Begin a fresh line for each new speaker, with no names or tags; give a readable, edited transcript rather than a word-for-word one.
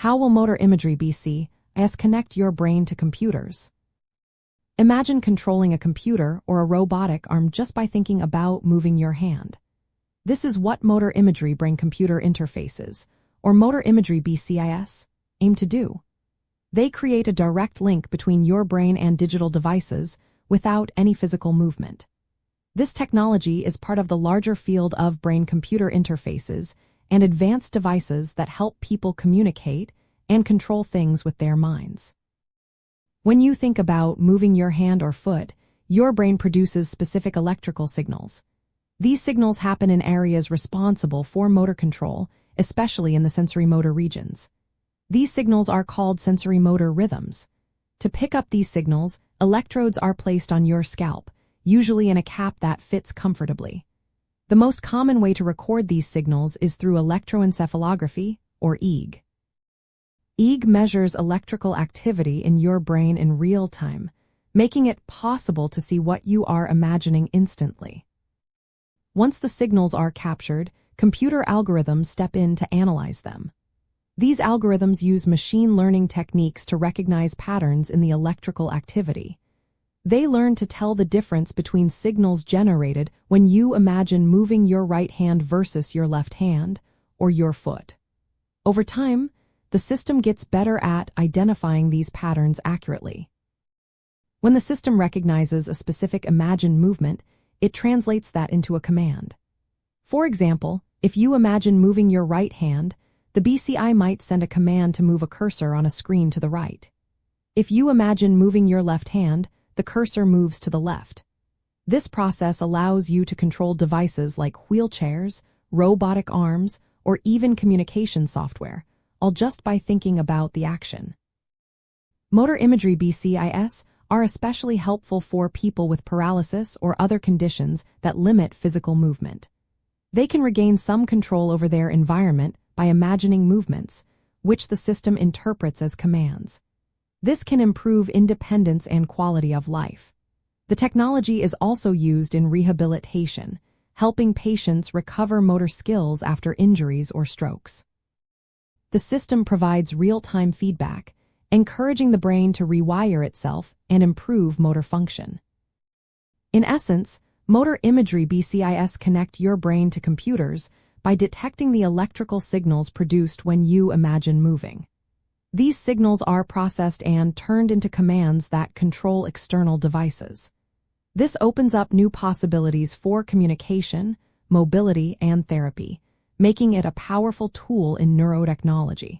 How will motor imagery BCIs connect your brain to computers? Imagine controlling a computer or a robotic arm just by thinking about moving your hand. This is what motor imagery brain-computer interfaces, or motor imagery BCIs, aim to do. They create a direct link between your brain and digital devices without any physical movement. This technology is part of the larger field of brain-computer interfaces and advanced devices that help people communicate and control things with their minds. When you think about moving your hand or foot, your brain produces specific electrical signals. These signals happen in areas responsible for motor control, especially in the sensory-motor regions. These signals are called sensory-motor rhythms. To pick up these signals, electrodes are placed on your scalp, usually in a cap that fits comfortably. The most common way to record these signals is through electroencephalography, or EEG. EEG measures electrical activity in your brain in real time, making it possible to see what you are imagining instantly. Once the signals are captured, computer algorithms step in to analyze them. These algorithms use machine learning techniques to recognize patterns in the electrical activity. They learn to tell the difference between signals generated when you imagine moving your right hand versus your left hand or your foot. Over time, the system gets better at identifying these patterns accurately. When the system recognizes a specific imagined movement, it translates that into a command. For example, if you imagine moving your right hand, the BCI might send a command to move a cursor on a screen to the right. If you imagine moving your left hand, the cursor moves to the left. This process allows you to control devices like wheelchairs, robotic arms, or even communication software, all just by thinking about the action. Motor imagery BCIs are especially helpful for people with paralysis or other conditions that limit physical movement. They can regain some control over their environment by imagining movements, which the system interprets as commands. This can improve independence and quality of life. The technology is also used in rehabilitation, helping patients recover motor skills after injuries or strokes. The system provides real-time feedback, encouraging the brain to rewire itself and improve motor function. In essence, motor imagery BCIs connect your brain to computers by detecting the electrical signals produced when you imagine moving. These signals are processed and turned into commands that control external devices. This opens up new possibilities for communication, mobility, and therapy, making it a powerful tool in neurotechnology.